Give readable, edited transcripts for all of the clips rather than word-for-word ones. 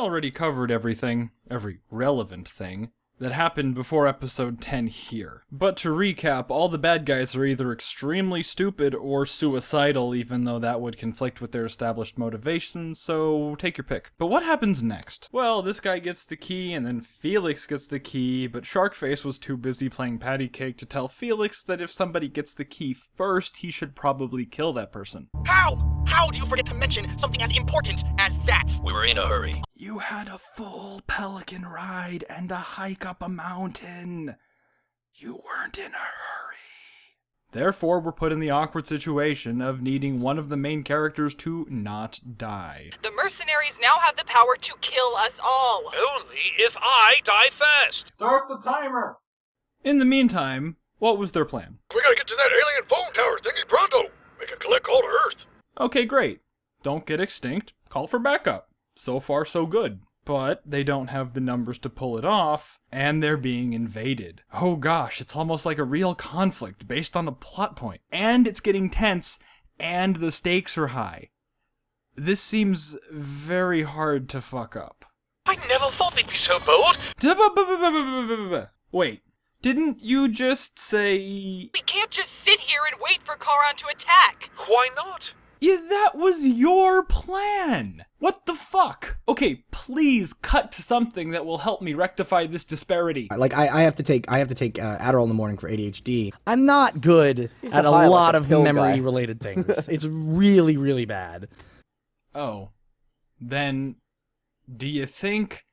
already covered everything, every relevant thing, that happened before episode 10 here. But to recap, all the bad guys are either extremely stupid or suicidal, even though that would conflict with their established motivations, so take your pick. But what happens next? Well, this guy gets the key, and then Felix gets the key, but Sharkface was too busy playing patty cake to tell Felix that if somebody gets the key first, he should probably kill that person. How do you forget to mention something as important as that? We were in a hurry. You had a full pelican ride and a hike up a mountain. You weren't in a hurry. Therefore, we're put in the awkward situation of needing one of the main characters to not die. The mercenaries now have the power to kill us all. Only if I die first. Start the timer! In the meantime, what was their plan? We gotta get to that alien phone tower thingy pronto. Make a collect call to Earth. Okay, great. Don't get extinct. Call for backup. So far, so good. But they don't have the numbers to pull it off, and they're being invaded. Oh gosh, it's almost like a real conflict based on a plot point. And it's getting tense, and the stakes are high. This seems very hard to fuck up. I never thought they'd be so bold. Wait, didn't you just say... We can't just sit here and wait for Charon to attack. Why not? Yeah, that was your plan! What the fuck? Okay, please cut to something that will help me rectify this disparity. Like, I have to take Adderall in the morning for ADHD. I'm not good at a high like lot a of pill guy. memory-related things. It's really, really bad. Oh. Then, do you think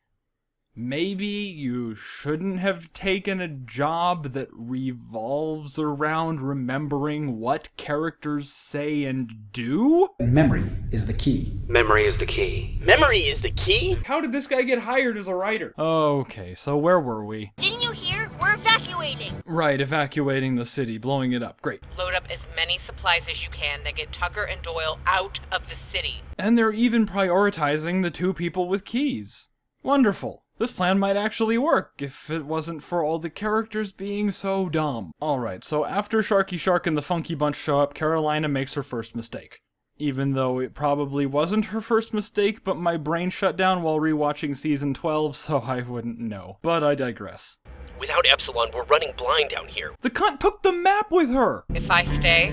maybe you shouldn't have taken a job that revolves around remembering what characters say and do? Memory is the key. Memory is the key. Memory is the key? How did this guy get hired as a writer? Okay, so where were we? Didn't you hear? We're evacuating. Right, evacuating the city, blowing it up. Great. Load up as many supplies as you can, then get Tucker and Doyle out of the city. And they're even prioritizing the two people with keys. Wonderful. This plan might actually work if it wasn't for all the characters being so dumb. Alright, so after Sharky Shark and the Funky Bunch show up, Carolina makes her first mistake. Even though it probably wasn't her first mistake, but my brain shut down while rewatching season 12, so I wouldn't know. But I digress. Without Epsilon, we're running blind down here. The cunt took the map with her! If I stay,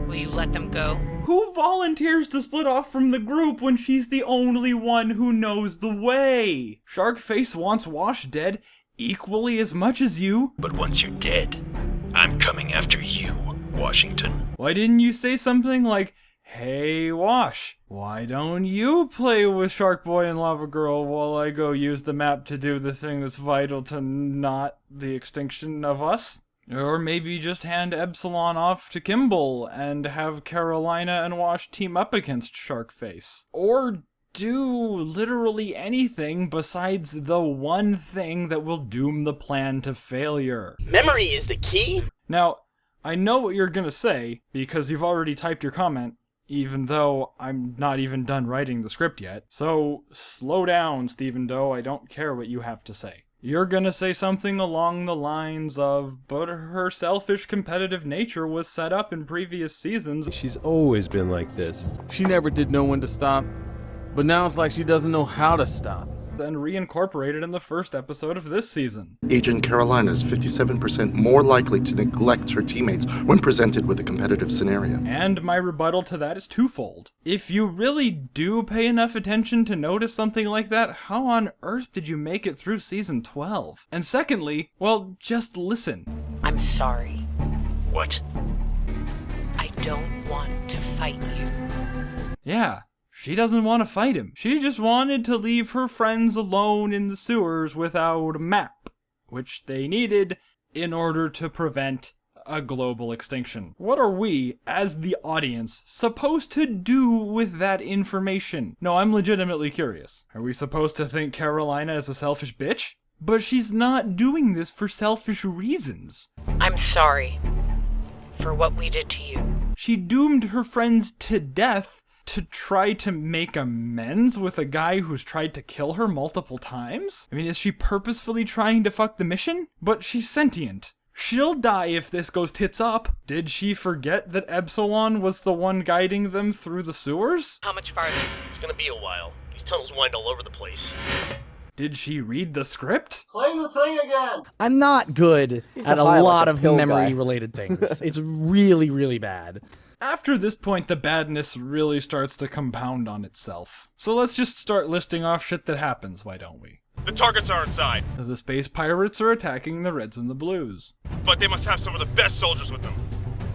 will you let them go? Who volunteers to split off from the group when she's the only one who knows the way? Sharkface wants Wash dead equally as much as you. But once you're dead, I'm coming after you, Washington. Why didn't you say something like, "Hey Wash, why don't you play with Shark Boy and Lava Girl while I go use the map to do the thing that's vital to not the extinction of us?" Or maybe just hand Epsilon off to Kimball and have Carolina and Wash team up against Sharkface. Or do literally anything besides the one thing that will doom the plan to failure. Memory is the key? Now, I know what you're gonna say, because you've already typed your comment, even though I'm not even done writing the script yet. So, slow down, Stephen Doe, I don't care what you have to say. You're gonna say something along the lines of, but her selfish competitive nature was set up in previous seasons. She's always been like this. She never did know when to stop, but now it's like she doesn't know how to stop. And reincorporated in the first episode of this season. Agent Carolina is 57% more likely to neglect her teammates when presented with a competitive scenario. And my rebuttal to that is twofold. If you really do pay enough attention to notice something like that, how on earth did you make it through season 12? And secondly, well, just listen. I'm sorry. What? I don't want to fight you. Yeah. She doesn't want to fight him. She just wanted to leave her friends alone in the sewers without a map, which they needed in order to prevent a global extinction. What are we, as the audience, supposed to do with that information? No, I'm legitimately curious. Are we supposed to think Carolina is a selfish bitch? But she's not doing this for selfish reasons. I'm sorry for what we did to you. She doomed her friends to death to try to make amends with a guy who's tried to kill her multiple times? I mean, is she purposefully trying to fuck the mission? But she's sentient. She'll die if this goes tits up. Did she forget that Epsilon was the one guiding them through the sewers? How much farther? It's gonna be a while. These tunnels wind all over the place. Did she read the script? I'm not good at a high like lot a of pill guy. memory-related things. It's really, really bad. After this point, the badness really starts to compound on itself. So let's just start listing off shit that happens, why don't we? The targets are inside, The space pirates are attacking the Reds and the Blues. but they must have some of the best soldiers with them.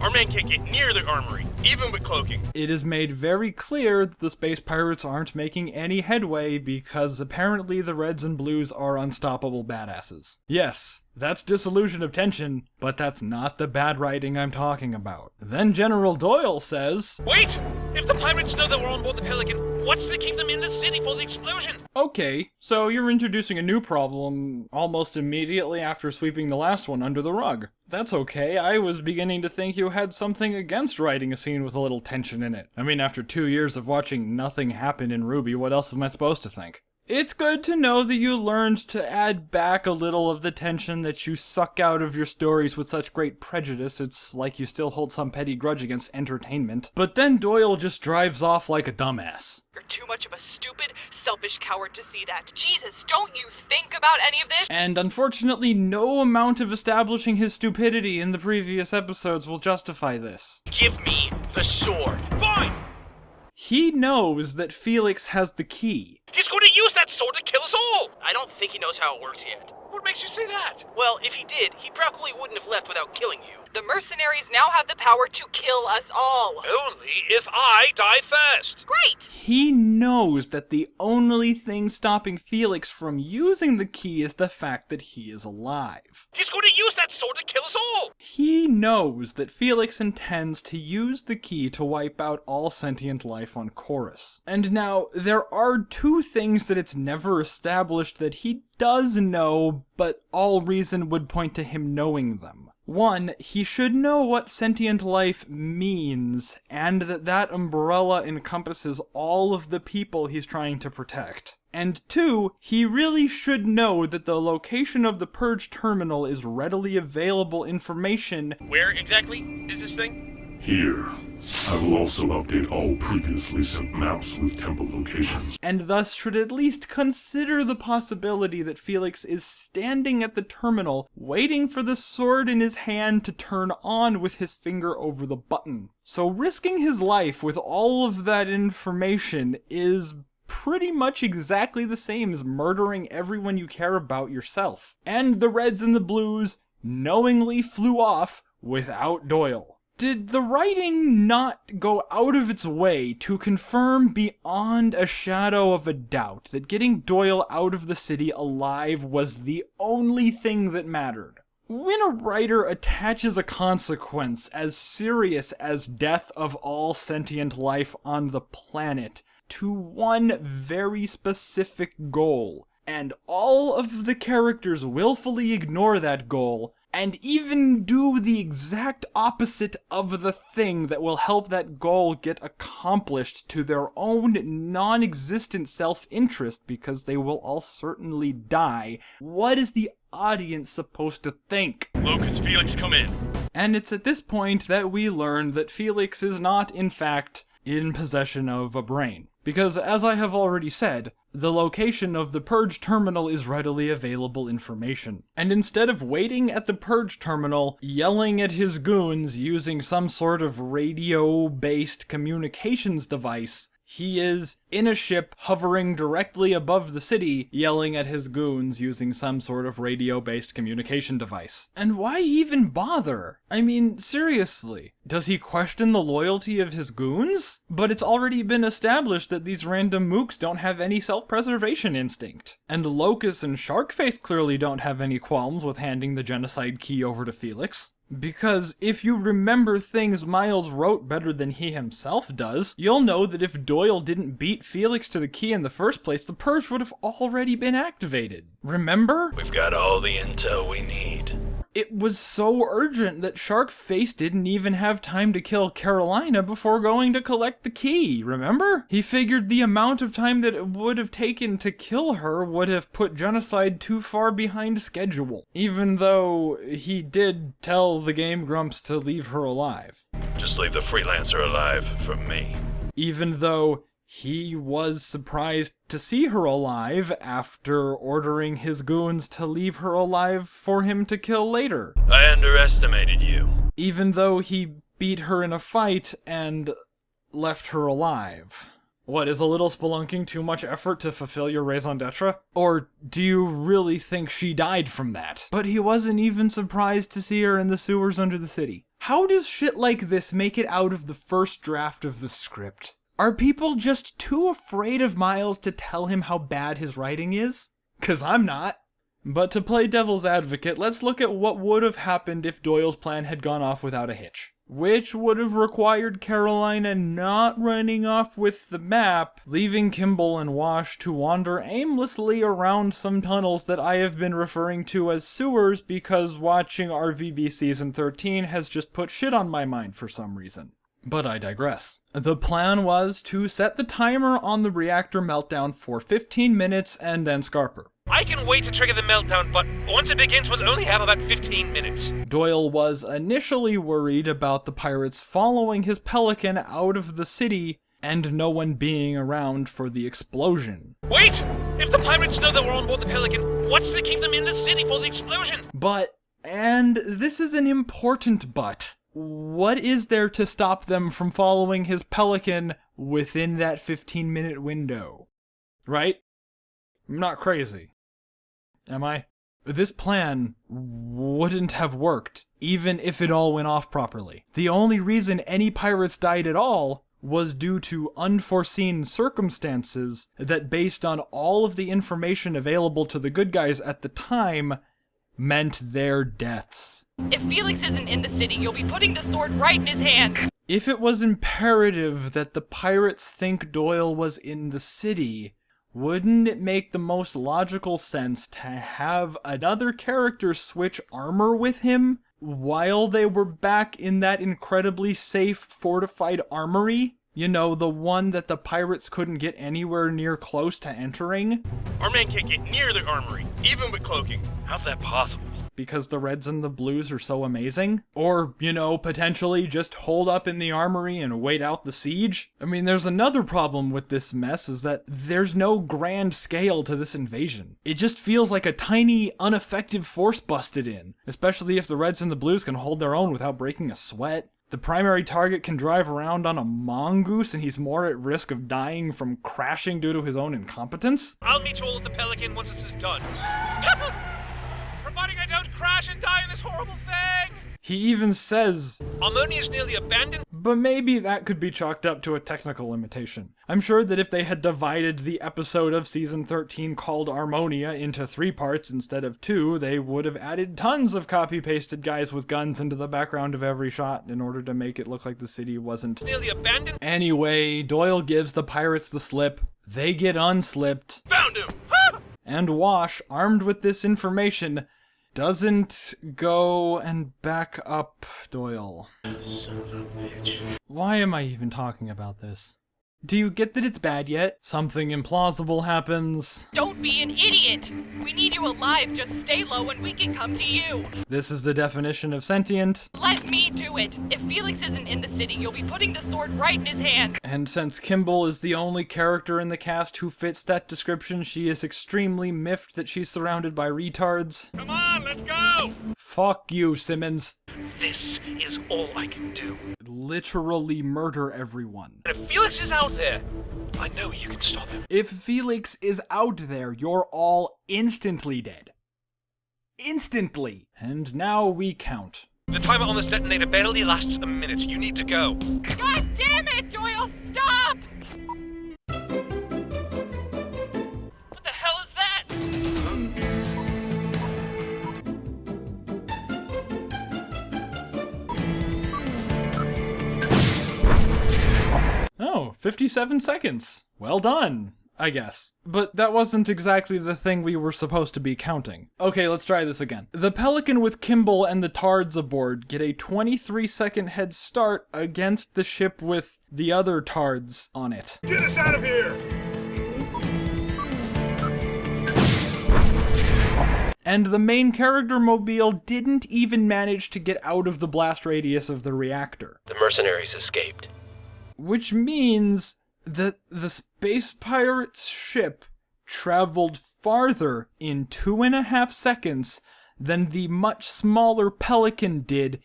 Our men can't get near the armory, even with cloaking. It is made very clear that the space pirates aren't making any headway because apparently the Reds and Blues are unstoppable badasses. Yes, that's dissolution of tension, but that's not the bad writing I'm talking about. Then General Doyle says, Wait! If the pirates know that we're on board the Pelican, what's to keep them in the city for the explosion? okay, so you're introducing a new problem almost immediately after sweeping the last one under the rug. That's okay, I was beginning to think you had something against writing a scene with a little tension in it. I mean, after 2 years of watching nothing happen in RWBY, what else am I supposed to think? It's good to know that you learned to add back a little of the tension that you suck out of your stories with such great prejudice. It's like you still hold some petty grudge against entertainment. But then Doyle just drives off like a dumbass. You're too much of a stupid, selfish coward to see that. Jesus, don't you think about any of this? And unfortunately, no amount of establishing his stupidity in the previous episodes will justify this. Give me the sword. Fine! He knows that Felix has the key. He's going to use that sword to kill us all! I don't think he knows how it works yet. What makes you say that? Well, if he did, he probably wouldn't have left without killing you. The mercenaries now have the power to kill us all. Only if I die first. Great! He knows that the only thing stopping Felix from using the key is the fact that he is alive. He's going to use that sword to kill us all! He knows that Felix intends to use the key to wipe out all sentient life on Chorus. And now, there are two things that it's never established that he does know, but all reason would point to him knowing them. One, he should know what sentient life means, and that umbrella encompasses all of the people he's trying to protect. And two, he really should know that the location of the Purge Terminal is readily available information. Where exactly is this thing? Here, I will also update all previously sent maps with temple locations. And thus should at least consider the possibility that Felix is standing at the terminal, waiting for the sword in his hand to turn on with his finger over the button. So risking his life with all of that information is pretty much exactly the same as murdering everyone you care about yourself. And the Reds and the Blues knowingly flew off without Doyle. Did the writing not go out of its way to confirm beyond a shadow of a doubt that getting Doyle out of the city alive was the only thing that mattered? When a writer attaches a consequence as serious as death of all sentient life on the planet to one very specific goal, and all of the characters willfully ignore that goal, and even do the exact opposite of the thing that will help that goal get accomplished to their own non-existent self-interest because they will all certainly die, what is the audience supposed to think? Lucas, Felix, come in. And it's at this point that we learn that Felix is not, in fact, in possession of a brain. Because, as I have already said, the location of the Purge Terminal is readily available information. And instead of waiting at the Purge Terminal, yelling at his goons using some sort of radio-based communications device, he is in a ship hovering directly above the city, yelling at his goons using some sort of radio-based communication device. And why even bother? I mean, seriously, does he question the loyalty of his goons? But it's already been established that these random mooks don't have any self-preservation instinct. And Locus and Sharkface clearly don't have any qualms with handing the genocide key over to Felix. Because if you remember things Miles wrote better than he himself does, you'll know that if Doyle didn't beat Felix to the key in the first place, the Purge would have already been activated. Remember? We've got all the intel we need. It was so urgent that Sharkface didn't even have time to kill Carolina before going to collect the key, remember? He figured the amount of time that it would have taken to kill her would have put genocide too far behind schedule, even though he did tell the Game Grumps to leave her alive. Just leave the freelancer alive for me. Even though he was surprised to see her alive after ordering his goons to leave her alive for him to kill later. I underestimated you. Even though he beat her in a fight and left her alive. What, is a little spelunking too much effort to fulfill your raison d'etre? Or do you really think she died from that? But he wasn't even surprised to see her in the sewers under the city. How does shit like this make it out of the first draft of the script? Are people just too afraid of Miles to tell him how bad his writing is? 'Cause I'm not. But to play devil's advocate, let's look at what would have happened if Doyle's plan had gone off without a hitch. Which would have required Carolina not running off with the map, leaving Kimball and Wash to wander aimlessly around some tunnels that I have been referring to as sewers because watching RVB Season 13 has just put shit on my mind for some reason. But I digress. The plan was to set the timer on the reactor meltdown for 15 minutes and then Scarper. I can wait to trigger the meltdown, but once it begins, we'll only have about 15 minutes. Doyle was initially worried about the pirates following his Pelican out of the city and no one being around for the explosion. Wait! If the pirates know that we're on board the Pelican, what's to keep them in the city for the explosion? But, and this is an important but, what is there to stop them from following his Pelican within that 15-minute window? Right? I'm not crazy. Am I? This plan wouldn't have worked, even if it all went off properly. The only reason any pirates died at all was due to unforeseen circumstances that, based on all of the information available to the good guys at the time, meant their deaths. If Felix isn't in the city, you'll be putting the sword right in his hand. If it was imperative that the pirates think Doyle was in the city, wouldn't it make the most logical sense to have another character switch armor with him while they were back in that incredibly safe, fortified armory? You know, the one that the pirates couldn't get anywhere near close to entering? Our men can't get near the armory, even with cloaking. How's that possible? Because the reds and the blues are so amazing? Or, you know, potentially just hold up in the armory and wait out the siege? I mean, there's another problem with this mess, is that there's no grand scale to this invasion. It just feels like a tiny, ineffective force busted in, especially if the reds and the blues can hold their own without breaking a sweat. The primary target can drive around on a mongoose and he's more at risk of dying from crashing due to his own incompetence? I'll meet you all at the Pelican once this is done. Providing I don't crash and die in this horrible thing! He even says, Harmonia is nearly abandoned. But maybe that could be chalked up to a technical limitation. I'm sure that if they had divided the episode of Season 13 called Harmonia into 3 parts instead of 2, they would have added tons of copy-pasted guys with guns into the background of every shot in order to make it look like the city wasn't Nearly abandoned. Anyway, Doyle gives the pirates the slip. They get unslipped. Found him! And Wash, armed with this information, doesn't go and back up Doyle. Son of a bitch. Why am I even talking about this? Do you get that it's bad yet? Something implausible happens. Don't be an idiot. We need you alive. Just stay low and we can come to you. This is the definition of sentient. Let me do it. If Felix isn't in the city, you'll be putting the sword right in his hand. And since Kimball is the only character in the cast who fits that description, she is extremely miffed that she's surrounded by retards. Come on, let's go! Fuck you, Simmons. This is all I can do. Literally murder everyone. And if Felix is out there, I know you can stop him. If Felix is out there, you're all instantly dead. Instantly. And now we count. The timer on this detonator barely lasts a minute. You need to go. God damn it, Doyle! Stop! What the hell is that? Oh, 57 seconds. Well done, I guess. But that wasn't exactly the thing we were supposed to be counting. Okay, let's try this again. The Pelican with Kimball and the Tards aboard get a 23-second head start against the ship with the other Tards on it. Get us out of here! And the main character mobile didn't even manage to get out of the blast radius of the reactor. The mercenaries escaped. Which means The space pirate's ship traveled farther in 2.5 seconds than the much smaller Pelican did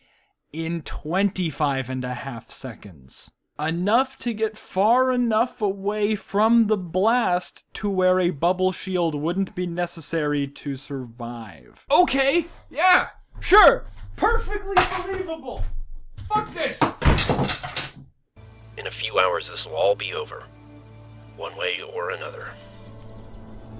in 25.5 seconds. Enough to get far enough away from the blast to where a bubble shield wouldn't be necessary to survive. Okay, yeah, sure, perfectly believable. Fuck this! In a few hours, this will all be over. One way or another.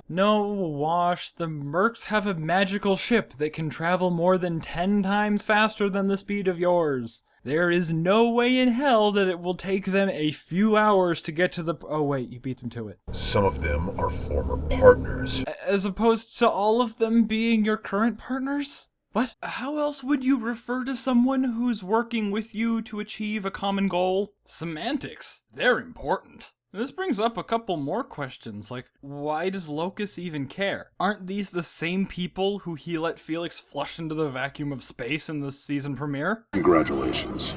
No, Wash, the Mercs have a magical ship that can travel more than 10 times faster than the speed of yours. There is no way in hell that it will take them a few hours to get to the... Oh wait, you beat them to it. Some of them are former partners. As opposed to all of them being your current partners? What? How else would you refer to someone who's working with you to achieve a common goal? Semantics. They're important. This brings up a couple more questions, like, why does Locus even care? Aren't these the same people who he let Felix flush into the vacuum of space in the season premiere? Congratulations.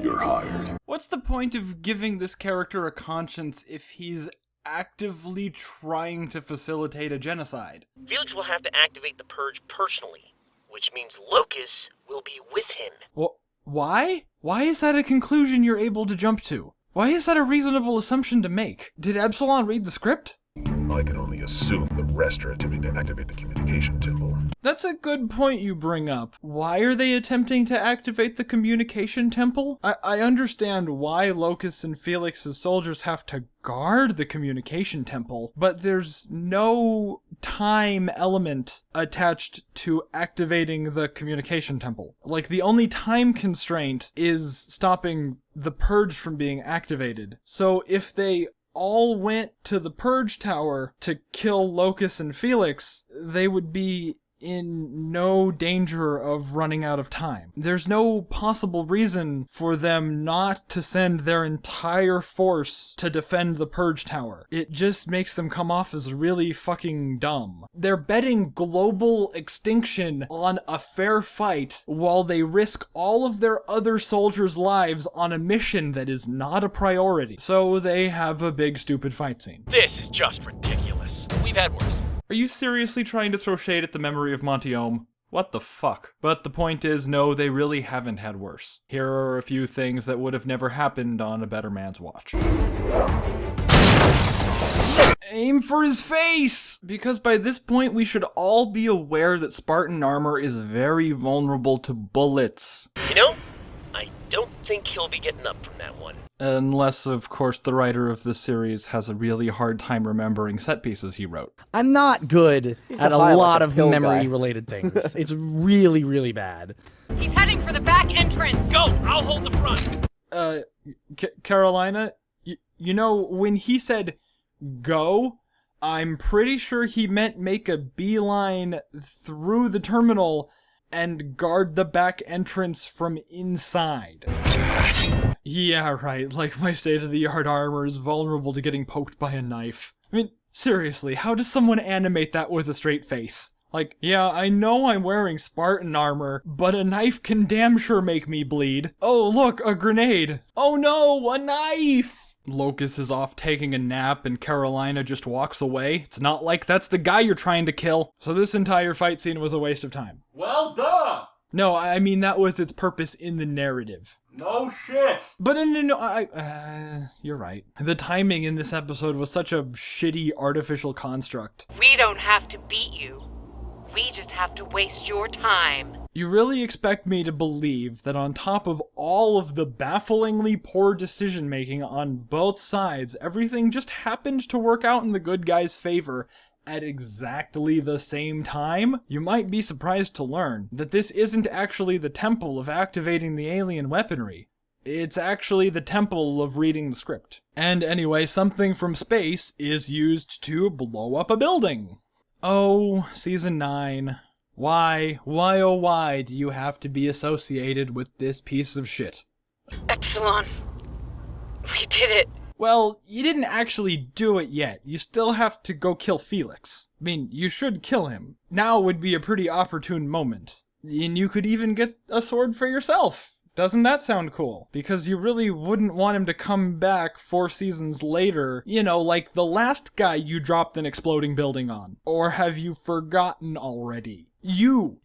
You're hired. What's the point of giving this character a conscience if he's actively trying to facilitate a genocide? Felix will have to activate the purge personally, which means Locus will be with him. Well, why? Why is that a conclusion you're able to jump to? Why is that a reasonable assumption to make? Did Epsilon read the script? I can only assume the rest are attempting to activate the communication temple. That's a good point you bring up. Why are they attempting to activate the communication temple? I understand why Locus and Felix's soldiers have to guard the communication temple, but there's no time element attached to activating the communication temple. Like, the only time constraint is stopping the purge from being activated. So if they all went to the purge tower to kill Locus and Felix, they would be in no danger of running out of time. There's no possible reason for them not to send their entire force to defend the purge tower. It just makes them come off as really fucking dumb. They're betting global extinction on a fair fight while they risk all of their other soldiers' lives on a mission that is not a priority. So they have a big stupid fight scene. This is just ridiculous. We've had worse. Are you seriously trying to throw shade at the memory of Monty Ohm? What the fuck? But the point is, no, they really haven't had worse. Here are a few things that would have never happened on a better man's watch. Aim for his face! Because by this point, we should all be aware that Spartan armor is very vulnerable to bullets. You know, I don't think he'll be getting up from that one. Unless, of course, the writer of this series has a really hard time remembering set pieces he wrote. I'm not good at a high, lot like a of pill memory-related things. It's really, really bad. He's heading for the back entrance. Go! I'll hold the front! Carolina, you know, when he said go, I'm pretty sure he meant make a beeline through the terminal and guard the back entrance from inside. Yeah, right, like my state-of-the-art armor is vulnerable to getting poked by a knife. I mean, seriously, how does someone animate that with a straight face? Like, yeah, I know I'm wearing Spartan armor, but a knife can damn sure make me bleed. Oh, look, a grenade. Oh no, a knife! Locus is off taking a nap and Carolina just walks away. It's not like that's the guy you're trying to kill. So this entire fight scene was a waste of time. Well done! No, I mean that was its purpose in the narrative. No shit! But you're right. The timing in this episode was such a shitty artificial construct. We don't have to beat you. We just have to waste your time. You really expect me to believe that on top of all of the bafflingly poor decision-making on both sides, everything just happened to work out in the good guy's favor at exactly the same time? You might be surprised to learn that this isn't actually the temple of activating the alien weaponry. It's actually the temple of reading the script. And anyway, something from space is used to blow up a building. Oh, season 9. Why oh why do you have to be associated with this piece of shit? Epsilon. We did it. Well, you didn't actually do it yet. You still have to go kill Felix. I mean, you should kill him. Now would be a pretty opportune moment. And you could even get a sword for yourself. Doesn't that sound cool? Because you really wouldn't want him to come back 4 seasons later, you know, like the last guy you dropped an exploding building on. Or have you forgotten already? You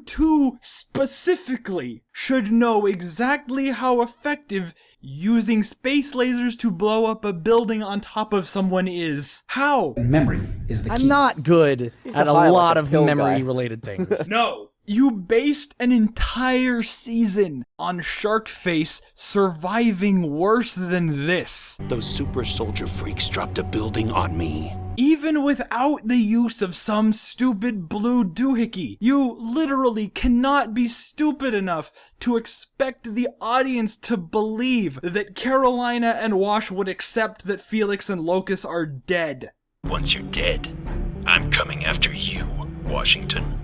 too specifically should know exactly how effective using space lasers to blow up a building on top of someone is. How? Memory is the key. I'm not good at a lot of memory-related things. No. You based an entire season on Sharkface surviving worse than this. Those super soldier freaks dropped a building on me. Even without the use of some stupid blue doohickey, you literally cannot be stupid enough to expect the audience to believe that Carolina and Wash would accept that Felix and Locus are dead. Once you're dead, I'm coming after you, Washington.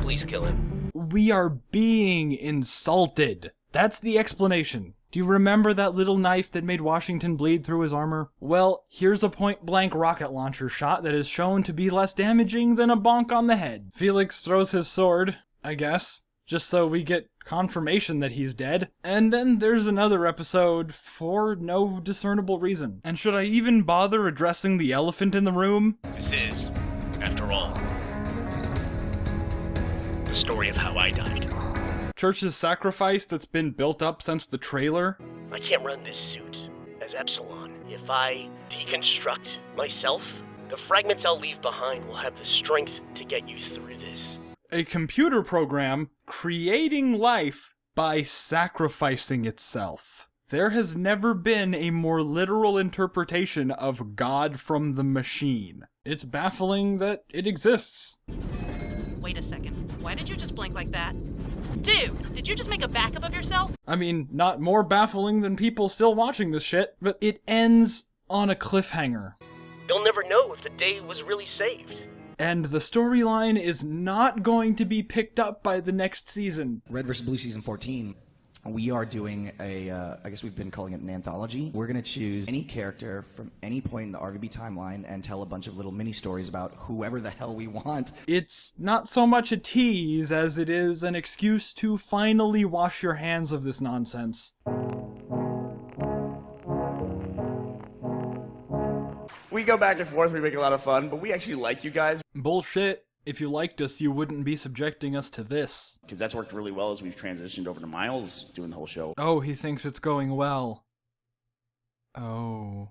Please kill him. We are being insulted. That's the explanation. Do you remember that little knife that made Washington bleed through his armor? Well, here's a point-blank rocket launcher shot that is shown to be less damaging than a bonk on the head. Felix throws his sword, I guess, just so we get confirmation that he's dead. And then there's another episode for no discernible reason. And should I even bother addressing the elephant in the room? This is, after all, the story of how I died. Church's sacrifice that's been built up since the trailer? I can't run this suit as Epsilon. If I deconstruct myself, the fragments I'll leave behind will have the strength to get you through this. A computer program creating life by sacrificing itself. There has never been a more literal interpretation of God from the machine. It's baffling that it exists. Wait a second. Why did you just blink like that? Dude, did you just make a backup of yourself? I mean, not more baffling than people still watching this shit, but it ends on a cliffhanger. They'll never know if the day was really saved. And the storyline is not going to be picked up by the next season. Red vs. Blue Season 14. We are doing I guess we've been calling it an anthology. We're going to choose any character from any point in the RVB timeline and tell a bunch of little mini stories about whoever the hell we want. It's not so much a tease as it is an excuse to finally wash your hands of this nonsense. We go back and forth, we make a lot of fun, but we actually like you guys. Bullshit. If you liked us, you wouldn't be subjecting us to this. Because that's worked really well as we've transitioned over to Miles doing the whole show. Oh, he thinks it's going well. Oh.